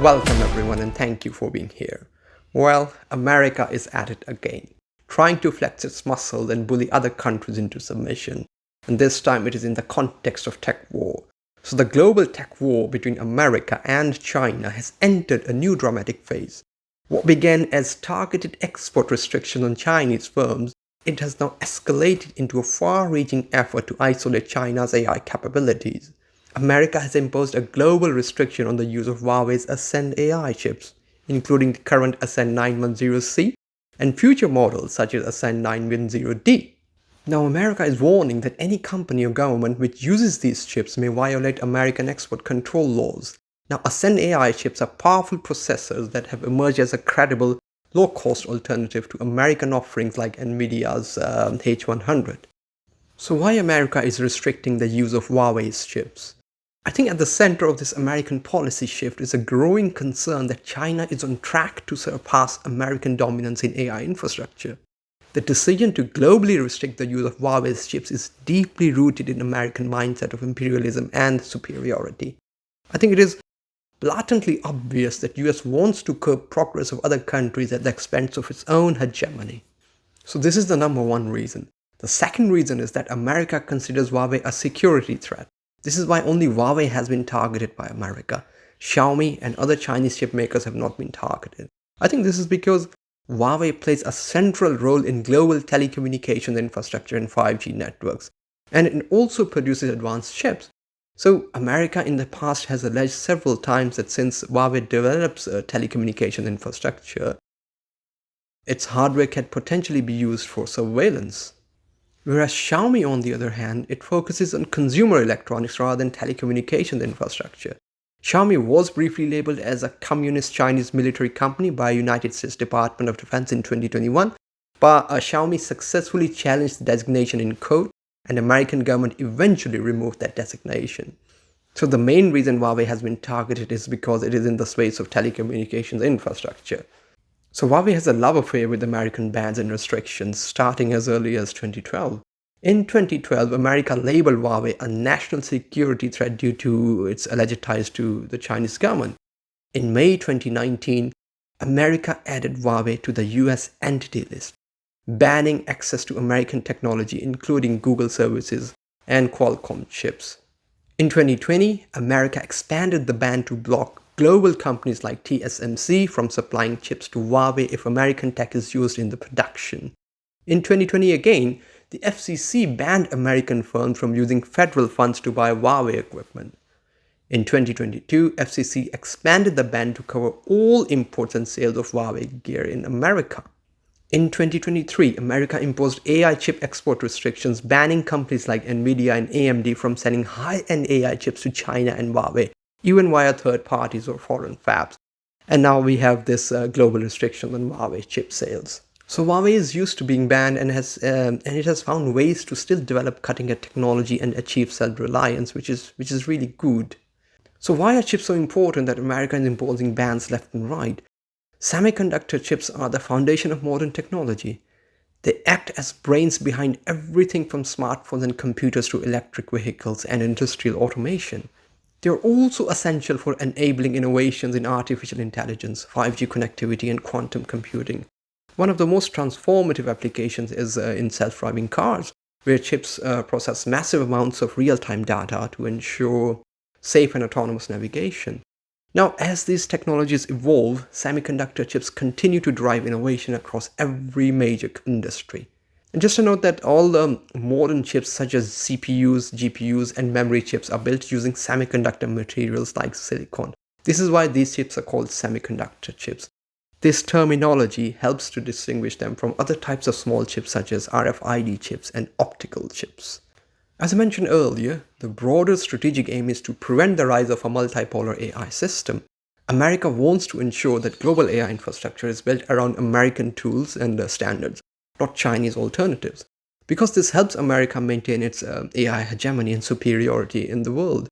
Welcome everyone and thank you for being here. Well, America is at it again, trying to flex its muscles and bully other countries into submission. And this time it is in the context of tech war. So the global tech war between America and China has entered a new dramatic phase. What began as targeted export restrictions on Chinese firms, it has now escalated into a far-reaching effort to isolate China's AI capabilities. America has imposed a global restriction on the use of Huawei's Ascend AI chips, including the current Ascend 910C and future models such as Ascend 910D. Now, America is warning that any company or government which uses these chips may violate American export control laws. Now, Ascend AI chips are powerful processors that have emerged as a credible, low-cost alternative to American offerings like Nvidia's H100. So why America is restricting the use of Huawei's chips? I think at the center of this American policy shift is a growing concern that China is on track to surpass American dominance in AI infrastructure. The decision to globally restrict the use of Huawei's chips is deeply rooted in American mindset of imperialism and superiority. I think it is blatantly obvious that US wants to curb progress of other countries at the expense of its own hegemony. So this is the number one reason. The second reason is that America considers Huawei a security threat. This is why only Huawei has been targeted by America. Xiaomi and other Chinese chip makers have not been targeted. I think this is because Huawei plays a central role in global telecommunications infrastructure and 5G networks, and it also produces advanced chips. So America in the past has alleged several times that since Huawei develops telecommunication infrastructure, its hardware can potentially be used for surveillance. Whereas Xiaomi, on the other hand, it focuses on consumer electronics rather than telecommunications infrastructure. Xiaomi was briefly labeled as a communist Chinese military company by United States Department of Defense in 2021, but Xiaomi successfully challenged the designation in court, and the American government eventually removed that designation. So the main reason Huawei has been targeted is because it is in the space of telecommunications infrastructure. So Huawei has a love affair with American bans and restrictions starting as early as 2012. In 2012, America labeled Huawei a national security threat due to its alleged ties to the Chinese government. In May 2019, America added Huawei to the US Entity List, banning access to American technology including Google services and Qualcomm chips. In 2020, America expanded the ban to block global companies like TSMC from supplying chips to Huawei if American tech is used in the production. In 2020 again, the FCC banned American firms from using federal funds to buy Huawei equipment. In 2022, FCC expanded the ban to cover all imports and sales of Huawei gear in America. In 2023, America imposed AI chip export restrictions, banning companies like Nvidia and AMD from selling high-end AI chips to China and Huawei, even via third parties or foreign fabs. And now we have this global restriction on Huawei chip sales. So Huawei is used to being banned and it has found ways to still develop cutting-edge technology and achieve self-reliance, which is really good. So why are chips so important that America is imposing bans left and right? Semiconductor chips are the foundation of modern technology. They act as brains behind everything from smartphones and computers to electric vehicles and industrial automation. They are also essential for enabling innovations in artificial intelligence, 5G connectivity, and quantum computing. One of the most transformative applications is in self-driving cars, where chips process massive amounts of real-time data to ensure safe and autonomous navigation. Now, as these technologies evolve, semiconductor chips continue to drive innovation across every major industry. And just to note that all the modern chips such as CPUs, GPUs, and memory chips are built using semiconductor materials like silicon. This is why these chips are called semiconductor chips. This terminology helps to distinguish them from other types of small chips such as RFID chips and optical chips. As I mentioned earlier, the broader strategic aim is to prevent the rise of a multipolar AI system. America wants to ensure that global AI infrastructure is built around American tools and standards, not Chinese alternatives, because this helps America maintain its AI hegemony and superiority in the world.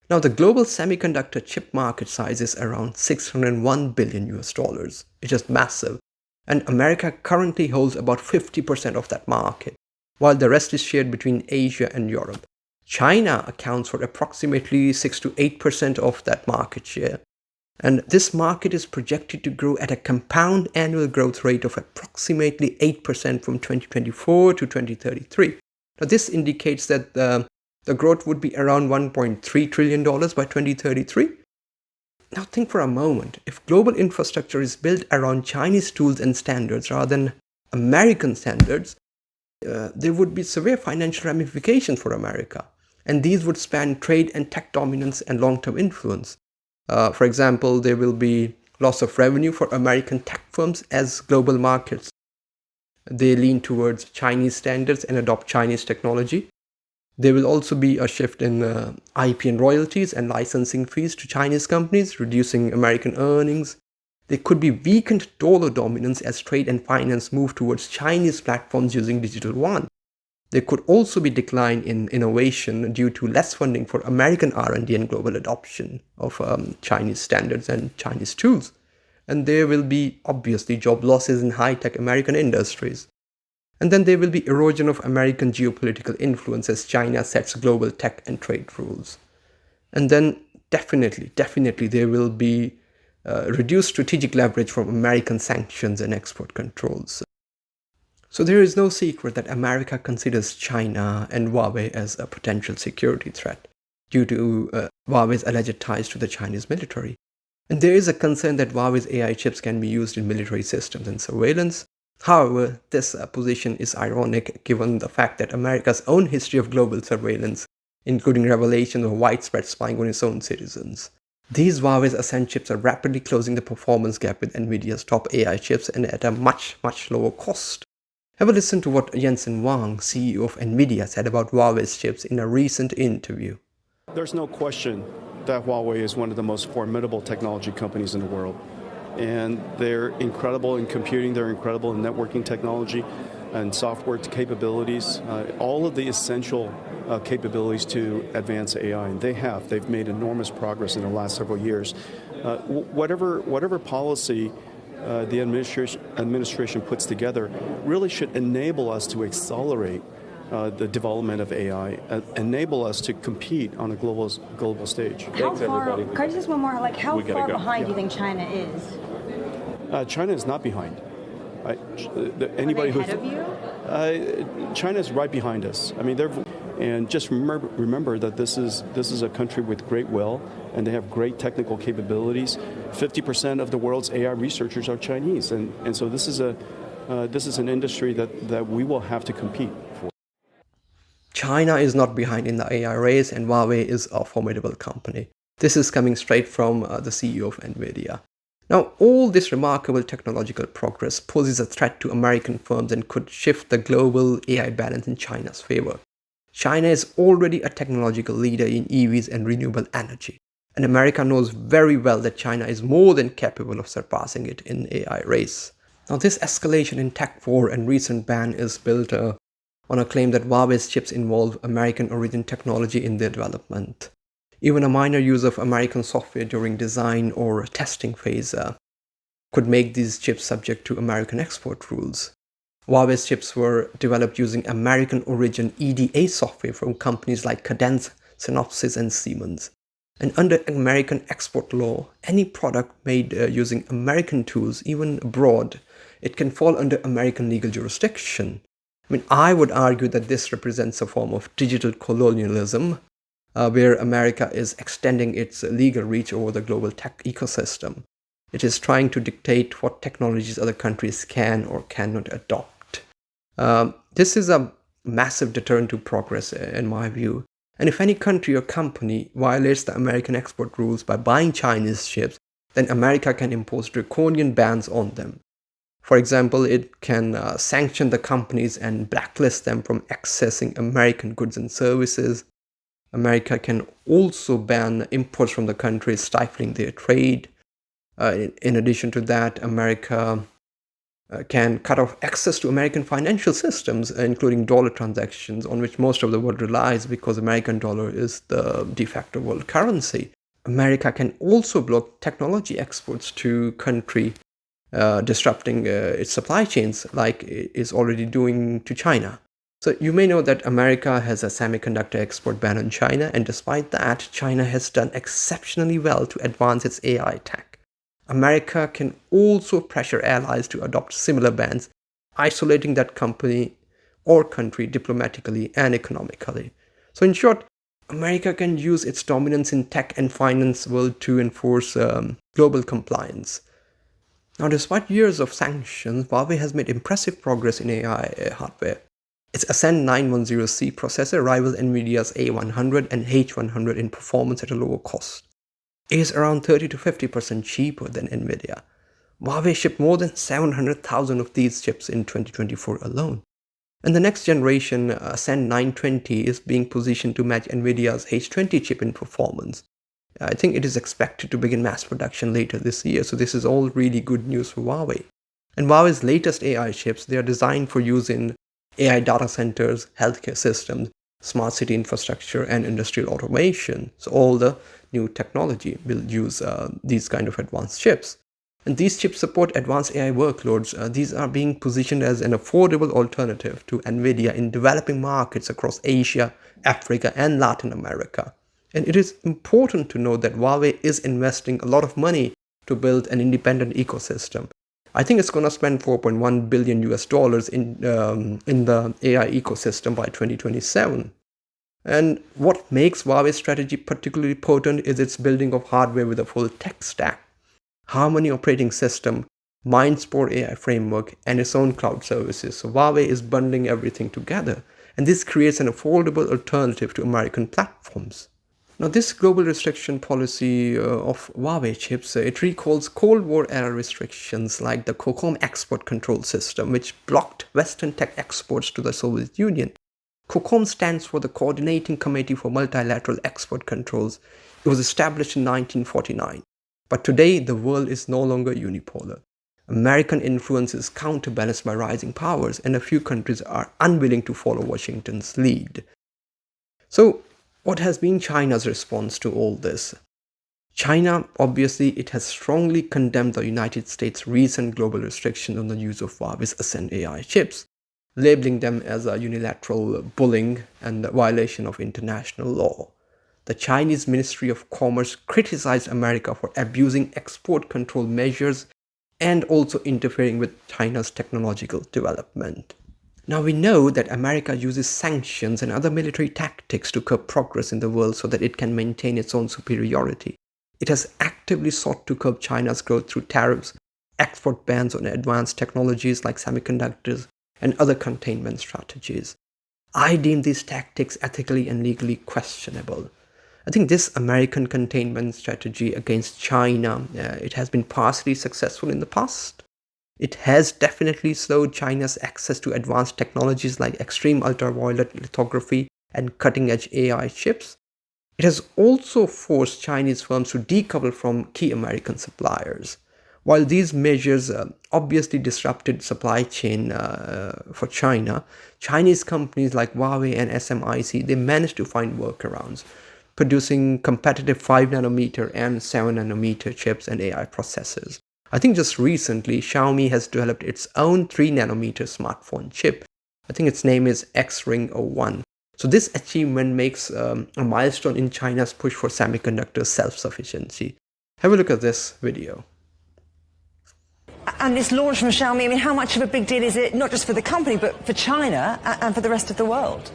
Now, the global semiconductor chip market size is around $601 billion. It's just massive, and America currently holds about 50% of that market, while the rest is shared between Asia and Europe. China accounts for approximately 6 to 8% of that market share. And this market is projected to grow at a compound annual growth rate of approximately 8% from 2024 to 2033. Now, this indicates that the growth would be around $1.3 trillion by 2033. Now, think for a moment. If global infrastructure is built around Chinese tools and standards rather than American standards, there would be severe financial ramifications for America. And these would span trade and tech dominance and long-term influence. For example, there will be loss of revenue for American tech firms as global markets they lean towards Chinese standards and adopt Chinese technology. There will also be a shift in IP and royalties and licensing fees to Chinese companies, reducing American earnings. There could be weakened dollar dominance as trade and finance move towards Chinese platforms using digital yuan. There could also be decline in innovation due to less funding for American R&D and global adoption of Chinese standards and Chinese tools. And there will be obviously job losses in high-tech American industries. And then there will be erosion of American geopolitical influence as China sets global tech and trade rules. And then definitely there will be reduced strategic leverage from American sanctions and export controls. So there is no secret that America considers China and Huawei as a potential security threat due to Huawei's alleged ties to the Chinese military. And there is a concern that Huawei's AI chips can be used in military systems and surveillance. However, this position is ironic given the fact that America's own history of global surveillance, including revelations of widespread spying on its own citizens. These Huawei's Ascend chips are rapidly closing the performance gap with Nvidia's top AI chips and at a much lower cost. Have a listen to what Jensen Huang, CEO of Nvidia, said about Huawei's chips in a recent interview. There's no question that Huawei is one of the most formidable technology companies in the world. And they're incredible in computing, they're incredible in networking technology and software capabilities, all of the essential capabilities to advance AI. And they've made enormous progress in the last several years. Whatever policy the administration puts together really should enable us to accelerate the development of AI, enable us to compete on a global stage. Thanks, everybody. Can I just one more? Like, how far behind do you think China is? China is not behind. Anybody who's ahead of you? China is right behind us. I mean, and just remember that this is a country with great will, and they have great technical capabilities. 50% of the world's AI researchers are Chinese, and so this is an industry that we will have to compete for. China is not behind in the AI race, and Huawei is a formidable company. This is coming straight from the CEO of Nvidia. Now, all this remarkable technological progress poses a threat to American firms and could shift the global AI balance in China's favor. China is already a technological leader in EVs and renewable energy, and America knows very well that China is more than capable of surpassing it in AI race. Now, this escalation in tech war and recent ban is built on a claim that Huawei's chips involve American origin technology in their development. Even a minor use of American software during design or testing phase could make these chips subject to American export rules. Huawei's chips were developed using American origin EDA software from companies like Cadence, Synopsys, and Siemens. And under American export law, any product made using American tools, even abroad, it can fall under American legal jurisdiction. I mean, I would argue that this represents a form of digital colonialism, where America is extending its legal reach over the global tech ecosystem. It is trying to dictate what technologies other countries can or cannot adopt. This is a massive deterrent to progress, in my view. And if any country or company violates the American export rules by buying Chinese chips, then America can impose draconian bans on them. For example, it can sanction the companies and blacklist them from accessing American goods and services. America can also ban imports from the country, stifling their trade. In addition to that, America can cut off access to American financial systems, including dollar transactions, on which most of the world relies because American dollar is the de facto world currency. America can also block technology exports to country, disrupting its supply chains like it is already doing to China. So you may know that America has a semiconductor export ban on China, and despite that, China has done exceptionally well to advance its AI tech. America can also pressure allies to adopt similar bans, isolating that company or country diplomatically and economically. So in short, America can use its dominance in tech and finance world to enforce global compliance. Now, despite years of sanctions, Huawei has made impressive progress in AI hardware. Its Ascend 910C processor rivals Nvidia's A100 and H100 in performance at a lower cost. It is around 30 to 50% cheaper than Nvidia. Huawei shipped more than 700,000 of these chips in 2024 alone. And the next generation Ascend 920 is being positioned to match Nvidia's H20 chip in performance. I think it is expected to begin mass production later this year, so this is all really good news for Huawei. And Huawei's latest AI chips, they are designed for use in AI data centers, healthcare systems, smart city infrastructure, and industrial automation. So all the new technology will use these kind of advanced chips. And these chips support advanced AI workloads. These are being positioned as an affordable alternative to Nvidia in developing markets across Asia, Africa, and Latin America. And it is important to note that Huawei is investing a lot of money to build an independent ecosystem. I think it's going to spend $4.1 billion in the AI ecosystem by 2027. And what makes Huawei's strategy particularly potent is its building of hardware with a full tech stack, Harmony operating system, Mindspore AI framework, and its own cloud services. So Huawei is bundling everything together, and this creates an affordable alternative to American platforms. Now, this global restriction policy of Huawei chips, it recalls Cold War era restrictions like the Qualcomm export control system, which blocked Western tech exports to the Soviet Union. Qualcomm stands for the Coordinating Committee for Multilateral Export Controls. It was established in 1949. But today, the world is no longer unipolar. American influence is counterbalanced by rising powers, and a few countries are unwilling to follow Washington's lead. So, what has been China's response to all this? China, obviously, it has strongly condemned the United States' recent global restrictions on the use of Huawei's Ascend AI chips, labeling them as a unilateral bullying and a violation of international law. The Chinese Ministry of Commerce criticized America for abusing export control measures and also interfering with China's technological development. Now we know that America uses sanctions and other military tactics to curb progress in the world so that it can maintain its own superiority. It has actively sought to curb China's growth through tariffs, export bans on advanced technologies like semiconductors, and other containment strategies. I deem these tactics ethically and legally questionable. I think this American containment strategy against China, it has been partially successful in the past. It has definitely slowed China's access to advanced technologies like extreme ultraviolet lithography and cutting-edge AI chips. It has also forced Chinese firms to decouple from key American suppliers. While these measures obviously disrupted supply chain for China, Chinese companies like Huawei and SMIC, they managed to find workarounds, producing competitive 5nm and 7nm chips and AI processors. I think just recently, Xiaomi has developed its own 3nm smartphone chip. I think its name is XRing O1. So this achievement makes a milestone in China's push for semiconductor self-sufficiency. Have a look at this video. And this launch from Xiaomi, I mean, how much of a big deal is it, not just for the company, but for China and for the rest of the world?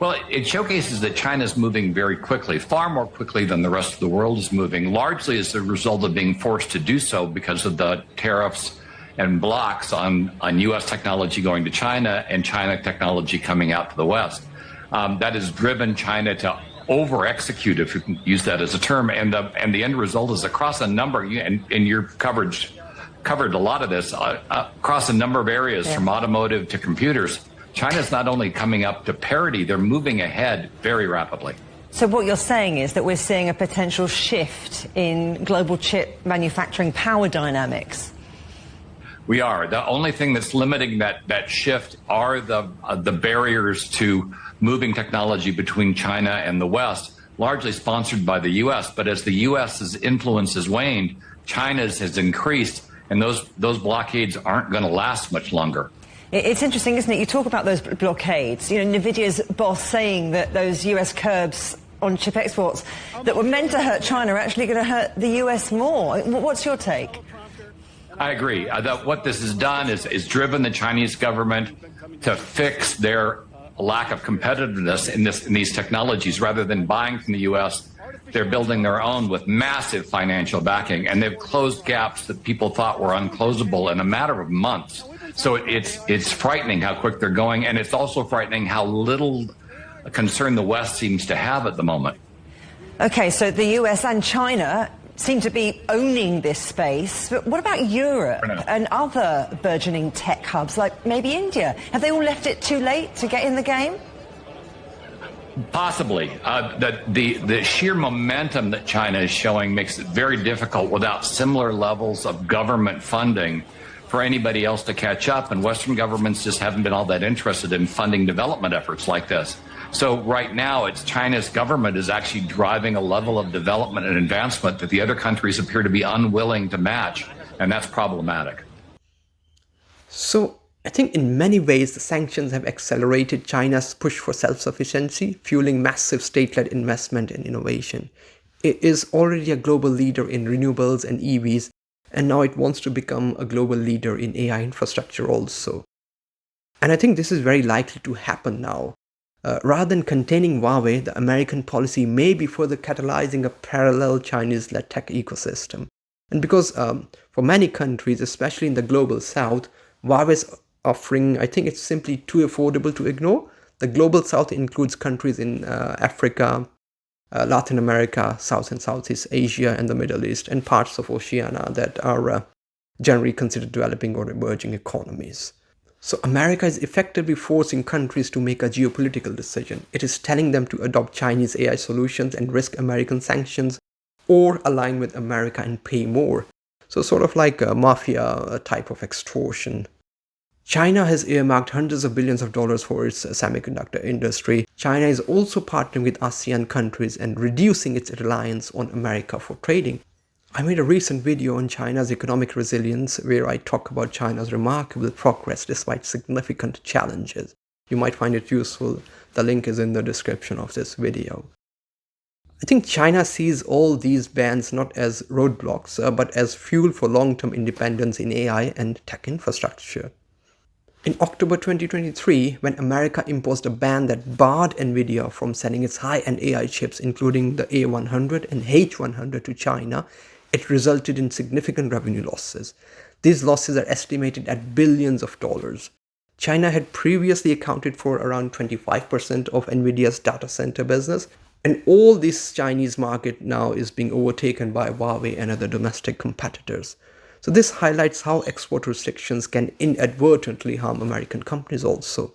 Well, it showcases that China is moving very quickly, far more quickly than the rest of the world is moving, largely as a result of being forced to do so because of the tariffs and blocks on U.S. technology going to China and China technology coming out to the West. That has driven China to over-execute, if you can use that as a term, and the end result is across a number, and your coverage covered a lot of this, across a number of areas, from automotive to computers. China's not only coming up to parity, they're moving ahead very rapidly. So what you're saying is that we're seeing a potential shift in global chip manufacturing power dynamics. We are. The only thing that's limiting that shift are the barriers to moving technology between China and the West, largely sponsored by the U.S. But as the U.S.'s influence has waned, China's has increased, and those blockades aren't going to last much longer. It's interesting, isn't it? You talk about those blockades. You know, Nvidia's boss saying that those U.S. curbs on chip exports that were meant to hurt China are actually going to hurt the US more. What's your take? I agree. That what this has done is driven the Chinese government to fix their lack of competitiveness in these technologies. Rather than buying from the U.S., they're building their own with massive financial backing, and they've closed gaps that people thought were unclosable in a matter of months. So it's frightening how quick they're going, and it's also frightening how little concern the West seems to have at the moment. Okay, so the US and China seem to be owning this space, but what about Europe and other burgeoning tech hubs, like maybe India? Have they all left it too late to get in the game? Possibly. The sheer momentum that China is showing makes it very difficult without similar levels of government funding for anybody else to catch up, and Western governments just haven't been all that interested in funding development efforts like this. So right now, it's China's government is actually driving a level of development and advancement that the other countries appear to be unwilling to match, and that's problematic. So I think in many ways, the sanctions have accelerated China's push for self-sufficiency, fueling massive state-led investment in innovation. It is already a global leader in renewables and EVs, and now it wants to become a global leader in AI infrastructure also. And I think this is very likely to happen now. Rather than containing Huawei, the American policy may be further catalyzing a parallel Chinese-led tech ecosystem. And because for many countries, especially in the global south, Huawei's offering, I think it's simply too affordable to ignore. The global south includes countries in Africa, Latin America, South and Southeast Asia, and the Middle East, and parts of Oceania that are generally considered developing or emerging economies. So America is effectively forcing countries to make a geopolitical decision. It is telling them to adopt Chinese AI solutions and risk American sanctions, or align with America and pay more. So sort of like a mafia type of extortion. China has earmarked hundreds of billions of dollars for its semiconductor industry. China is also partnering with ASEAN countries and reducing its reliance on America for trading. I made a recent video on China's economic resilience where I talk about China's remarkable progress despite significant challenges. You might find it useful. The link is in the description of this video. I think China sees all these bans not as roadblocks, but as fuel for long-term independence in AI and tech infrastructure. In October 2023, when America imposed a ban that barred Nvidia from selling its high-end AI chips, including the A100 and H100 to China, it resulted in significant revenue losses. These losses are estimated at billions of dollars. China had previously accounted for around 25% of Nvidia's data center business, and all this Chinese market now is being overtaken by Huawei and other domestic competitors. So this highlights how export restrictions can inadvertently harm American companies also.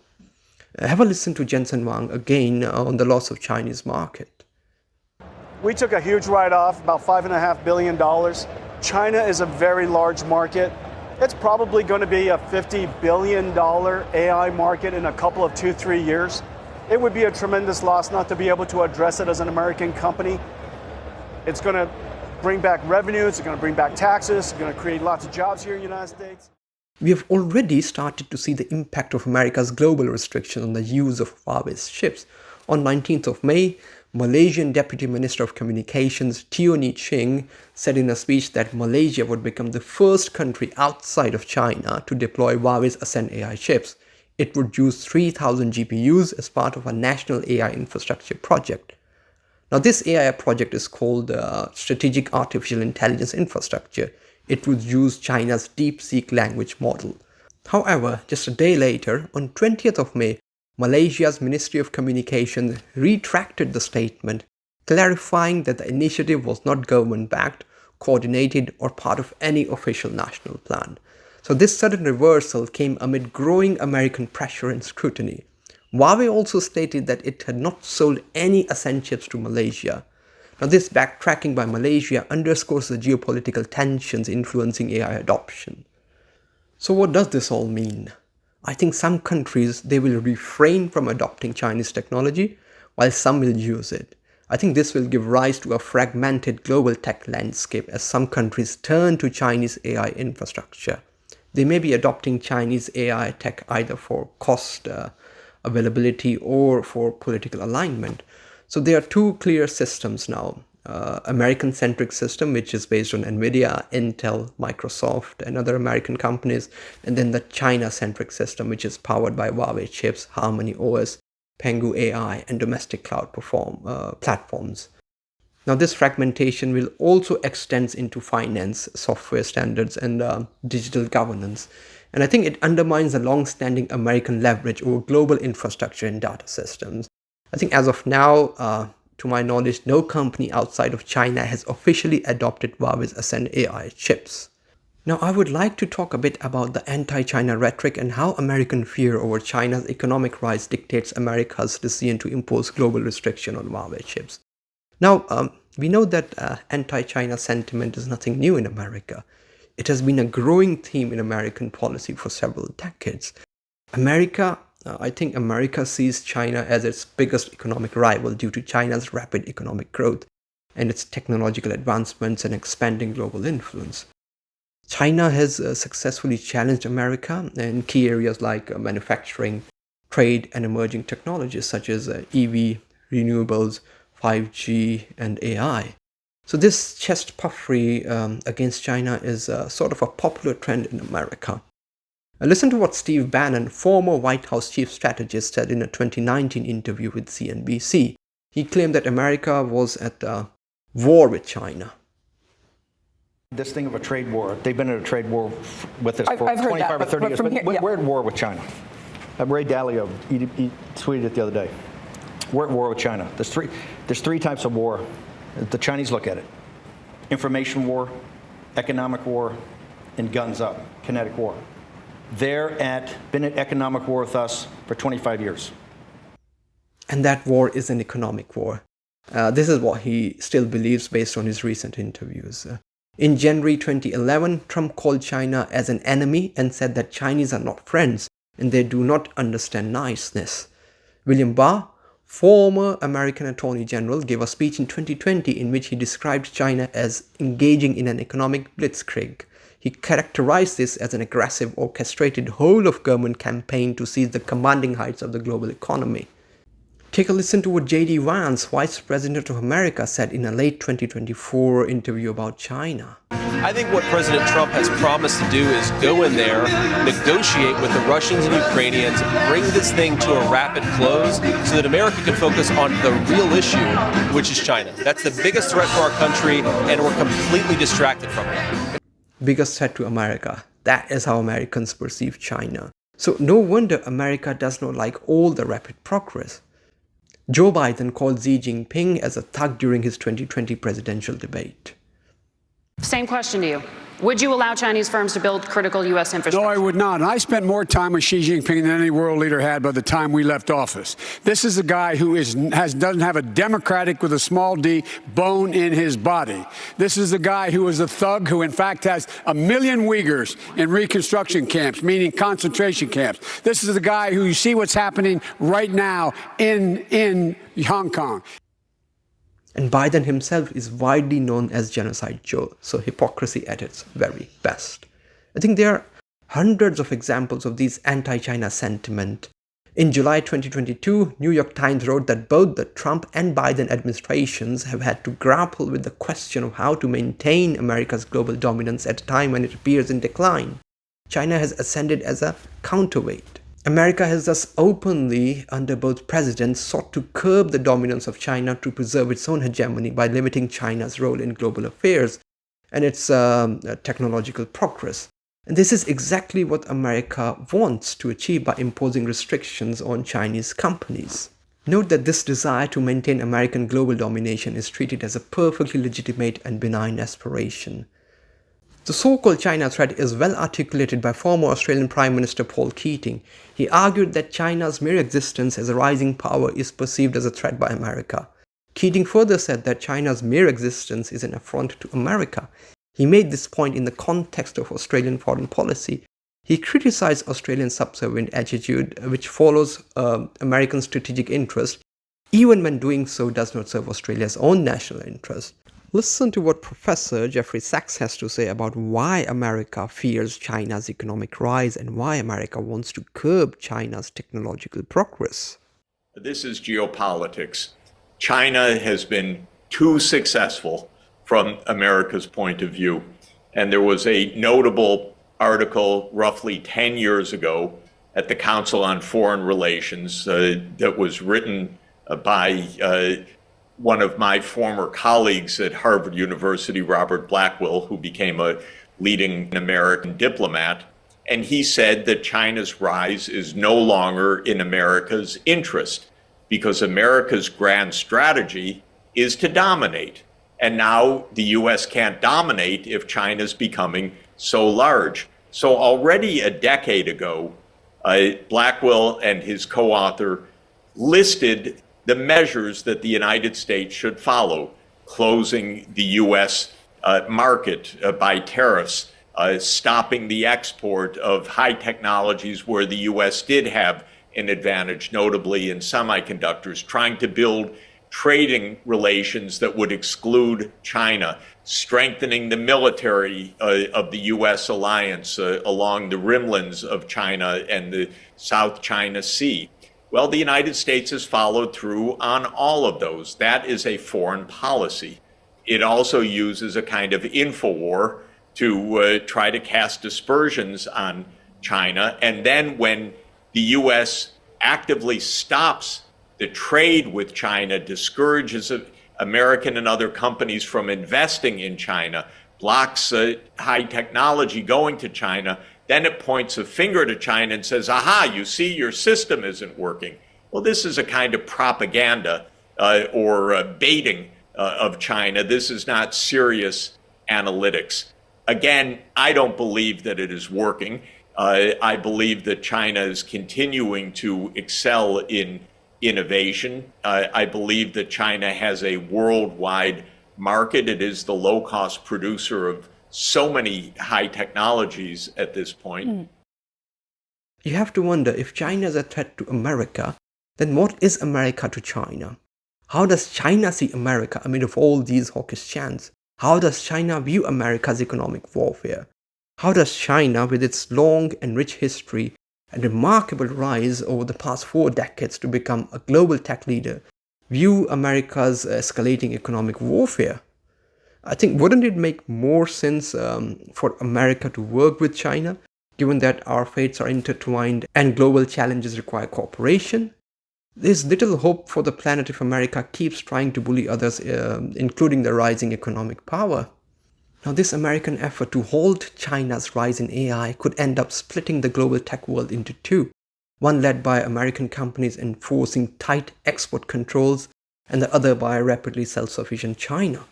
Have a listen to Jensen Huang again on the loss of Chinese market. We took a huge write-off, about $5.5 billion. China is a very large market. It's probably going to be a $50 billion AI market in a couple of 2-3 years. It would be a tremendous loss not to be able to address it as an American company. It's going to bring back revenue, it's going to bring back taxes, it's going to create lots of jobs here in the United States. We have already started to see the impact of America's global restrictions on the use of Huawei's chips. On 19th of May, Malaysian Deputy Minister of Communications Teo Ni Ching said in a speech that Malaysia would become the first country outside of China to deploy Huawei's Ascend AI chips. It would use 3,000 GPUs as part of a national AI infrastructure project. Now, this AI project is called Strategic Artificial Intelligence Infrastructure. It would use China's DeepSeek language model. However, just a day later, on 20th of May, Malaysia's Ministry of Communications retracted the statement, clarifying that the initiative was not government-backed, coordinated, or part of any official national plan. So this sudden reversal came amid growing American pressure and scrutiny. Huawei also stated that it had not sold any Ascend chips to Malaysia. Now, this backtracking by Malaysia underscores the geopolitical tensions influencing AI adoption. So what does this all mean? I think some countries, they will refrain from adopting Chinese technology, while some will use it. I think this will give rise to a fragmented global tech landscape as some countries turn to Chinese AI infrastructure. They may be adopting Chinese AI tech either for cost, availability, or for political alignment. So there are two clear systems now. American-centric system, which is based on Nvidia, Intel, Microsoft, and other American companies, and then the China-centric system, which is powered by Huawei chips, Harmony OS, Pengu AI, and domestic cloud platforms. Now, this fragmentation will also extend into finance, software standards, and digital governance. And I think it undermines the long-standing American leverage over global infrastructure and data systems. I think as of now, to my knowledge, no company outside of China has officially adopted Huawei's Ascend AI chips. Now, I would like to talk a bit about the anti-China rhetoric and how American fear over China's economic rise dictates America's decision to impose global restriction on Huawei chips. Now, we know that anti-China sentiment is nothing new in America. It has been a growing theme in American policy for several decades. I think America sees China as its biggest economic rival due to China's rapid economic growth and its technological advancements and expanding global influence. China has successfully challenged America in key areas like manufacturing, trade, and emerging technologies such as EV, renewables, 5G, and AI. So this chest puffery against China is sort of a popular trend in America. Listen to what Steve Bannon, former White House chief strategist, said in a 2019 interview with CNBC. He claimed that America was at war with China. This thing of a trade war, they've been in a trade war with us for 25 or 30 years. We're at war with China. Ray Dalio he tweeted it the other day. We're at war with China. There's three types of war. The Chinese look at it. Information war, economic war, and guns up, kinetic war. Been at economic war with us for 25 years. And that war is an economic war. This is what he still believes based on his recent interviews. In January 2011, Trump called China as an enemy and said that Chinese are not friends and they do not understand niceness. William Barr, former American Attorney General, gave a speech in 2020 in which he described China as engaging in an economic blitzkrieg. He characterized this as an aggressive, orchestrated whole-of-government campaign to seize the commanding heights of the global economy. Take a listen to what J.D. Vance, Vice President of America, said in a late 2024 interview about China. I think what President Trump has promised to do is go in there, negotiate with the Russians and Ukrainians, bring this thing to a rapid close so that America can focus on the real issue, which is China. That's the biggest threat for our country, and we're completely distracted from it. Biggest threat to America. That is how Americans perceive China. So no wonder America does not like all the rapid progress. Joe Biden called Xi Jinping as a thug during his 2020 presidential debate. Same question to you. Would you allow Chinese firms to build critical U.S. infrastructure? No, I would not. And I spent more time with Xi Jinping than any world leader had by the time we left office. This is a guy who doesn't have a democratic with a small d bone in his body. This is a guy who is a thug who, in fact, has 1 million Uyghurs in reconstruction camps, meaning concentration camps. This is the guy who you see what's happening right now in Hong Kong. And Biden himself is widely known as Genocide Joe, so hypocrisy at its very best. I think there are hundreds of examples of these anti-China sentiment. In July 2022, New York Times wrote that both the Trump and Biden administrations have had to grapple with the question of how to maintain America's global dominance at a time when it appears in decline. China has ascended as a counterweight. America has thus openly, under both presidents, sought to curb the dominance of China to preserve its own hegemony by limiting China's role in global affairs and its technological progress. And this is exactly what America wants to achieve by imposing restrictions on Chinese companies. Note that this desire to maintain American global domination is treated as a perfectly legitimate and benign aspiration. The so-called China threat is well articulated by former Australian Prime Minister Paul Keating. He argued that China's mere existence as a rising power is perceived as a threat by America. Keating further said that China's mere existence is an affront to America. He made this point in the context of Australian foreign policy. He criticized Australia's subservient attitude, which follows American strategic interest, even when doing so does not serve Australia's own national interest. Listen to what Professor Jeffrey Sachs has to say about why America fears China's economic rise and why America wants to curb China's technological progress. This is geopolitics. China has been too successful from America's point of view. And there was a notable article roughly 10 years ago at the Council on Foreign Relations that was written by one of my former colleagues at Harvard University, Robert Blackwell, who became a leading American diplomat. And he said that China's rise is no longer in America's interest because America's grand strategy is to dominate. And now the U.S. can't dominate if China's becoming so large. So already a decade ago, Blackwell and his co-author listed the measures that the United States should follow: closing the U.S. Market by tariffs, stopping the export of high technologies where the U.S. did have an advantage, notably in semiconductors, trying to build trading relations that would exclude China, strengthening the military of the U.S. alliance along the rimlands of China and the South China Sea. Well, the United States has followed through on all of those. That is a foreign policy. It also uses a kind of infowar to try to cast aspersions on China. And then when the U.S. actively stops the trade with China, discourages American and other companies from investing in China, blocks high technology going to China, then it points a finger to China and says, aha, you see, your system isn't working. Well, this is a kind of propaganda or baiting of China. This is not serious analytics. Again, I don't believe that it is working. I believe that China is continuing to excel in innovation. I believe that China has a worldwide market. It is the low-cost producer of so many high technologies at this point. You have to wonder, if China is a threat to America, then what is America to China? How does China see America amid of all these hawkish chants? How does China view America's economic warfare? How does China, with its long and rich history and remarkable rise over the past 4 decades to become a global tech leader, view America's escalating economic warfare? I think, wouldn't it make more sense for America to work with China, given that our fates are intertwined and global challenges require cooperation? There's little hope for the planet if America keeps trying to bully others, including the rising economic power. Now, this American effort to halt China's rise in AI could end up splitting the global tech world into two, one led by American companies enforcing tight export controls, and the other by a rapidly self-sufficient China,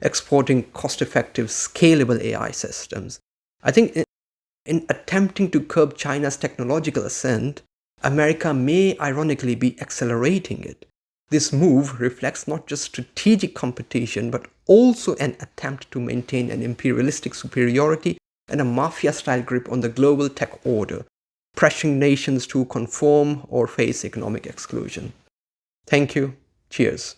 exporting cost-effective, scalable AI systems. I think in attempting to curb China's technological ascent, America may ironically be accelerating it. This move reflects not just strategic competition, but also an attempt to maintain an imperialistic superiority and a mafia-style grip on the global tech order, pressuring nations to conform or face economic exclusion. Thank you. Cheers.